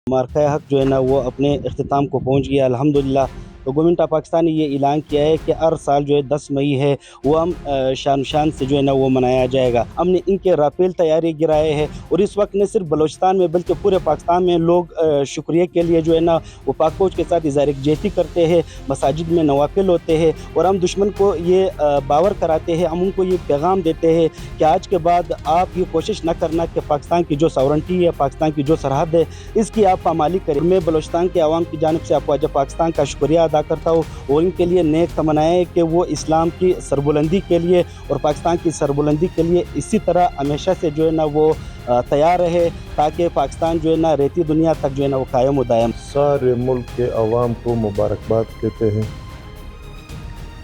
मार्का हक जो है ना वो अपने अख्ताम को पहुंच गया अल्हम्दुलिल्लाह। तो गवर्नमेंट ऑफ पाकिस्तान ने ये ऐलान किया है कि हर साल जो है 10 मई है वो हम शान शान से जो है ना वो मनाया जाएगा। हमने इनके राफेल तैयारी गिराए हैं और इस वक्त न सिर्फ बलूचिस्तान में बल्कि पूरे पाकिस्तान में लोग शुक्रिया के लिए जो है ना वो पाक फौज के साथ इज़हार यकजहती करते हैं, मसाजिद में नवाफिल होते हैं और हम दुश्मन को ये बावर कराते हैं, हम उनको ये पैगाम देते हैं कि आज के बाद आप ये कोशिश न करना कि पाकिस्तान की जो सॉवरेंटी है, पाकिस्तान की जो सरहद है, इसकी आप पामाली करें। मैं बलूचिस्तान के अवाम की जानिब से अफवाज पाकिस्तान का शुक्रिया अदा करता हूँ और इनके लिए नेक तमन्नाएं कि वो इस्लाम की सरबुलंदी के लिए और पाकिस्तान की सरबुलंदी के लिए इसी तरह हमेशा से जो है ना वो तैयार रहे, ताकि पाकिस्तान जो है ना रहती दुनिया तक जो है ना वो कायम उदायम। सारे मुल्क के अवाम को मुबारकबाद कहते हैं,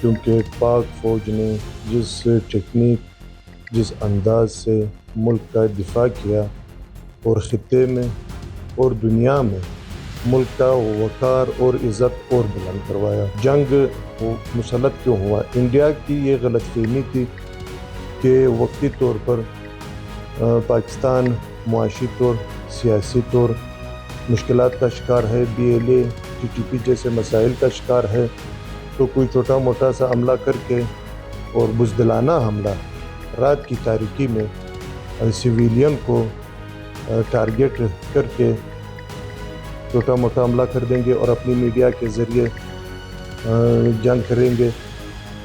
क्योंकि पाक फ़ौज ने जिस टेक्निक, जिस अंदाज से मुल्क का दिफा किया और ख़ित्ते में और दुनिया में मुल्क का वक़ार और इज़्ज़त और बुलंद करवाया। जंग मुसल्लत क्यों हुआ? इंडिया की ये गलतफ़हमी थी कि वक्ती तौर पर पाकिस्तान मुआशी तौर, सियासी तौर मुश्किलात का शिकार है, BLA TTP जैसे मसाइल का शिकार है, तो कोई छोटा मोटा सा हमला करके और बुज़दिलाना हमला रात की तारीकी में सिविलियन को टारगेट करके छोटा मोटा हमला कर देंगे और अपनी मीडिया के ज़रिए जंग करेंगे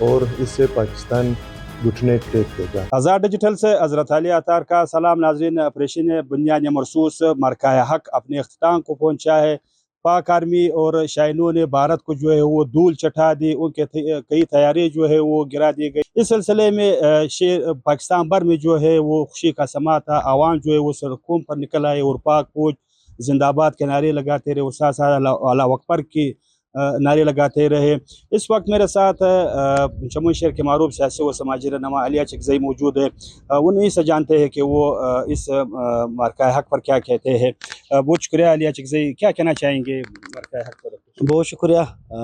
और इससे पाकिस्तान घुटने टेक देगा। आज़ाद डिजिटल से हज़रत अली अतार का सलाम। नाज़रीन, ऑपरेशन बुनियाद मरसूस मार्का हक अपने अख्ताम को पहुँचा है। पाक आर्मी और शाइनों ने भारत को जो है वो धूल चटा दी, उनके कई तैयारी जो है वो गिरा दी गई। इस सिलसिले में पाकिस्तान भर में जो है वो खुशी का समा था। आवाम जो है वो सड़कों पर निकल आए और पाक फौज जिंदाबाद के नारे लगाते रहे और साथ साथ अल्लाह अकबर की नारे लगाते रहे। इस वक्त मेरे साथ जम्मू शहर के मारूफ सियासी व समाजी रहनुमा अलिया चकजई मौजूद है। वो नहीं से जानते हैं कि वो इस मार्का हक पर क्या कहते हैं। बहुत शुक्रिया अलिया चकजई, क्या कहना चाहेंगे मार्का हक पर? बहुत शुक्रिया।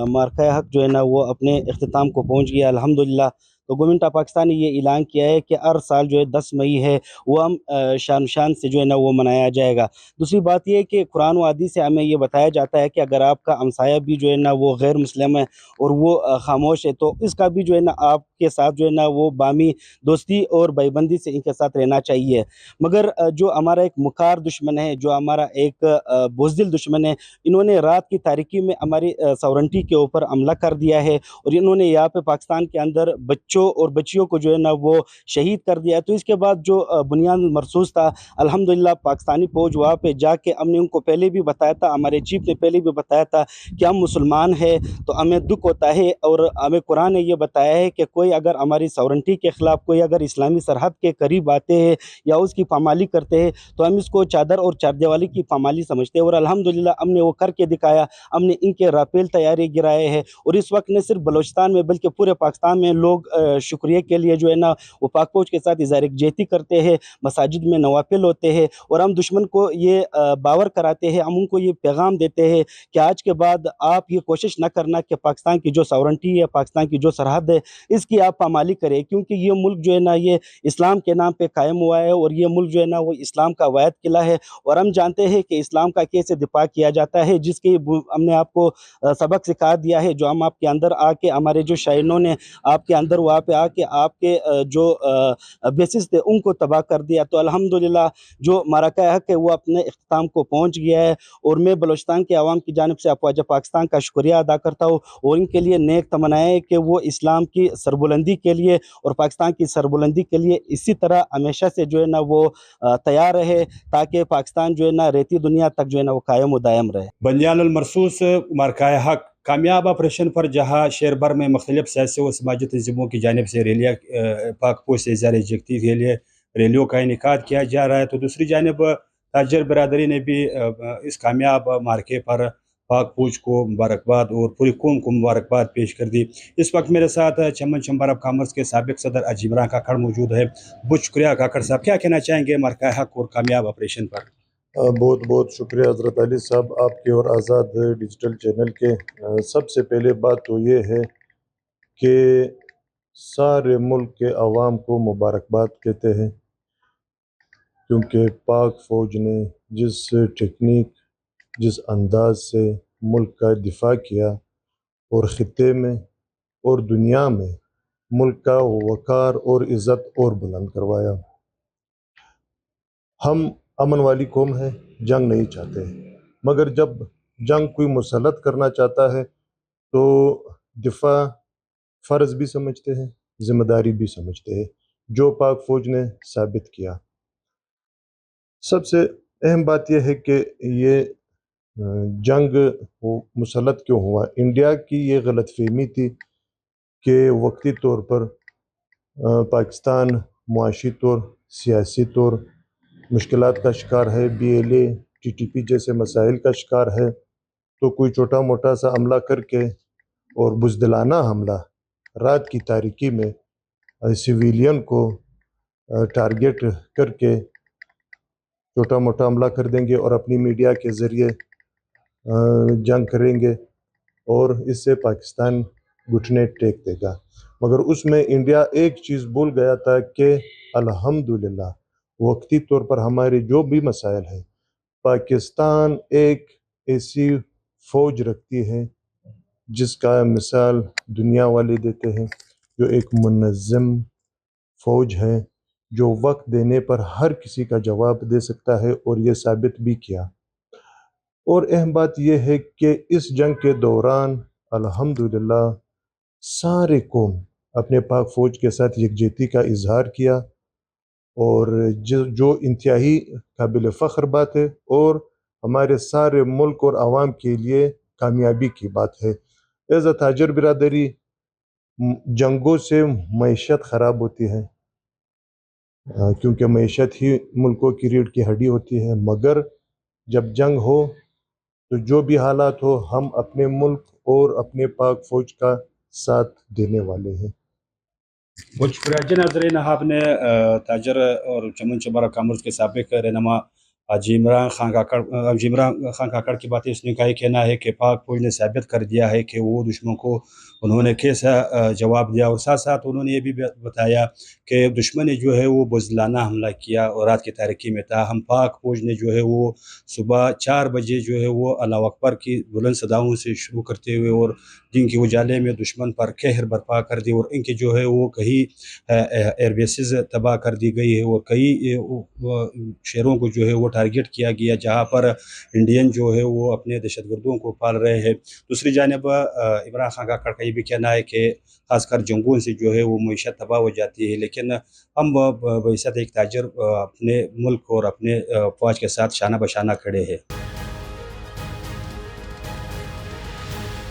मार्का हक जो है ना वो अपने अख्ताम को पहुंच गया अल्हम्दुलिल्लाह। तो गवर्नमेंट ऑफ पाकिस्तान ने ये ऐलान किया है कि हर साल जो है 10 मई है वो हम शान शान से जो है ना वो मनाया जाएगा। दूसरी बात ये है कि कुरान व हदीस से हमें ये बताया जाता है कि अगर आपका हमसाया भी जो है ना वो गैर मुस्लिम है और वो खामोश है, तो इसका भी जो है ना आपके साथ जो है ना वो बामी दोस्ती और भाईबंदी से इनके साथ रहना चाहिए। मगर जो हमारा एक मुखार दुश्मन है, जो हमारा एक बुज़दिल दुश्मन है, इन्होंने रात की तारीकी में हमारी सॉवरेंटी के ऊपर हमला कर दिया है और इन्होंने यहाँ पे पाकिस्तान के अंदर बच्चों और बच्चियों को जो है ना वो शहीद कर दिया। तो इसके बाद जो बुनियाद मरसूस था, अल्हम्दुलिल्लाह पाकिस्तानी फ़ौज वहाँ पे जाके हमने उनको पहले भी बताया था, हमारे चीफ ने पहले भी बताया था कि हम मुसलमान हैं तो हमें दुख होता है और हमें कुरान ने ये बताया है कि कोई अगर हमारी सॉवरेंटी के ख़िलाफ़, कोई अगर इस्लामी सरहद के करीब आते हैं या उसकी पामाली करते हैं तो हम इसको चादर और चारदीवारी की पामाली समझते हैं। और अल्हम्दुलिल्लाह हमने वो करके दिखाया। हमने इनके राफेल तैयारी गिराए हैं और इस वक्त न सिर्फ बलूचिस्तान में बल्कि पूरे पाकिस्तान में लोग शुक्रिया के लिए जो है ना वो पाक फौज के साथ इज़हार यकजहती करते हैं, मसाजिद में नवाफिल होते हैं और हम दुश्मन को ये बावर कराते हैं, हम उनको ये पैगाम देते हैं कि आज के बाद आप ये कोशिश न करना कि पाकिस्तान की जो सॉवरेंटी है, पाकिस्तान की जो सरहद है, इसकी आप पामाली करें, क्योंकि ये मुल्क जो है ना ये इस्लाम के नाम पे कायम हुआ है और ये मुल्क जो है ना वो इस्लाम का वाहिद किला है। और हम जानते हैं कि इस्लाम का कैसे दिफा किया जाता है, जिसकी हमने आपको सबक सिखा दिया है। जो हम आपके अंदर आके, हमारे जो शाइनों ने आपके अंदर वहाँ पे आके आपके जो बेसिस थे उनको तबाह कर दिया। तो अल्हम्दुलिल्लाह जो मार्का हक है वो अपने इख्तिताम को पहुँच गया है और मैं बलूचिस्तान के अवाम की जानिब से अफवाज पाकिस्तान का शुक्रिया अदा करता हूँ और इनके लिए नेक तमन्नाएं कि वो इस्लाम की सरबुलंदी के लिए और पाकिस्तान की सरबुलंदी के लिए इसी तरह हमेशा से जो है ना वो तैयार रहे, ताकि पाकिस्तान जो है ना रहती दुनिया तक जो है ना वो कायम उदायम रहे। बुनियाद मरसूस मार्का हक कामयाब ऑपरेशन पर जहाँ शहर भर में मुख्तलिफ सियासी व समाजी तंजीमों की जानिब से रैलियाँ पाक फौज से इज़हार यकजहती के लिए रैलियों का इनेकाद किया जा रहा है, तो दूसरी जानिब ताजर बरदरी ने भी इस कामयाब मार्के पर पाक फौज को मुबारकबाद और पूरी कौम को मुबारकबाद पेश कर दी। इस वक्त मेरे साथ चमन चैम्बर ऑफ कॉमर्स के साबिक सदर अजीमरान काकड़ मौजूद है। बहुत शुक्रिया काकड़ साहब, क्या कहना चाहेंगे मार्का हक और कामयाब ऑपरेशन पर? बहुत बहुत शुक्रिया हज़रत अली साहब आपके और आज़ाद डिजिटल चैनल के। सबसे पहले बात तो ये है कि सारे मुल्क के अवाम को मुबारकबाद कहते हैं, क्योंकि पाक फ़ौज ने जिस टेक्निक, जिस अंदाज से मुल्क का दिफा किया और ख़ित्ते में और दुनिया में मुल्क का वक़ार और इज़्ज़त और बुलंद करवाया। हम अमन वाली कौम है, जंग नहीं चाहते, मगर जब जंग कोई मुसल्लत करना चाहता है तो दिफा फ़र्ज़ भी समझते हैं, ज़िम्मेदारी भी समझते हैं, जो पाक फ़ौज ने साबित किया। सबसे अहम बात यह है कि ये जंग वो मुसल्लत क्यों हुआ। इंडिया की ये गलतफ़हमी थी कि वक्ती तौर पर पाकिस्तान मुआशी तौर, सियासी तौर मुश्किलात का शिकार है, BLA, TTP जैसे मसाइल का शिकार है, तो कोई छोटा मोटा सा हमला करके और बुज़दिलाना हमला रात की तारीकी में सिविलियन को टारगेट करके छोटा मोटा हमला कर देंगे और अपनी मीडिया के ज़रिए जंग करेंगे और इससे पाकिस्तान घुटने टेक देगा। मगर उसमें इंडिया एक चीज़ भूल गया था कि अल्हम्दुलिल्लाह वक्ती तौर पर हमारे जो भी मसाइल हैं, पाकिस्तान एक ऐसी फ़ौज रखती है जिसका मिसाल दुनिया वाले देते हैं, जो एक मुनज़्ज़म फ़ौज है, जो वक्त देने पर हर किसी का जवाब दे सकता है और ये साबित भी किया। और अहम बात यह है कि इस जंग के दौरान अल्हम्दुलिल्लाह सारे कौम अपने पाक फ़ौज के साथ यकजहती का इजहार किया और जो इंतहाई काबिल फ़ख्र बात है और हमारे सारे मुल्क और आवाम के लिए कामयाबी की बात है। एज़ अ ताजर बिरादरी जंगों से मईशत ख़राब होती है, क्योंकि मईशत ही मुल्कों की रीढ़ की हड्डी होती है, मगर जब जंग हो तो जो भी हालात हो हम अपने मुल्क और अपने पाक फ़ौज का साथ देने वाले हैं। बहुत शुक्रिया जी नाज़रीन, आपने ताजर और चमन चंबा कामर्स के साबिक रहनुमा हाजी इमरान खान काकड़ की बातें उसने का ही कहना है कि पाक फौज ने साबित कर दिया है कि वो दुश्मन को उन्होंने कैसा जवाब दिया, और साथ साथ उन्होंने ये भी बताया कि दुश्मन ने जो है वो बुज़दिलाना हमला किया और रात की तारीकी में था। हम पाक फौज ने जो है वो सुबह 4 बजे जो है वो अल्लाह अकबर की बुलंद सदाओं से शुरू करते हुए और दिन के उजाले में दुश्मन पर कहर बर्पा कर दी, और इनके जो है वो कई एयरबेसेस तबाह कर दी गई है और कई शहरों को जो है वो टारगेट किया गया जहां पर इंडियन जो है वो अपने दहशतगर्दों को पाल रहे हैं। दूसरी जानिब इमरान खान का ये भी कहना है कि खासकर जंगों से जो है वो मईशत तबाह हो जाती है, लेकिन हम बहैसियत एक ताजर अपने मुल्क और अपने फ़ौज के साथ शाना बशाना खड़े हैं।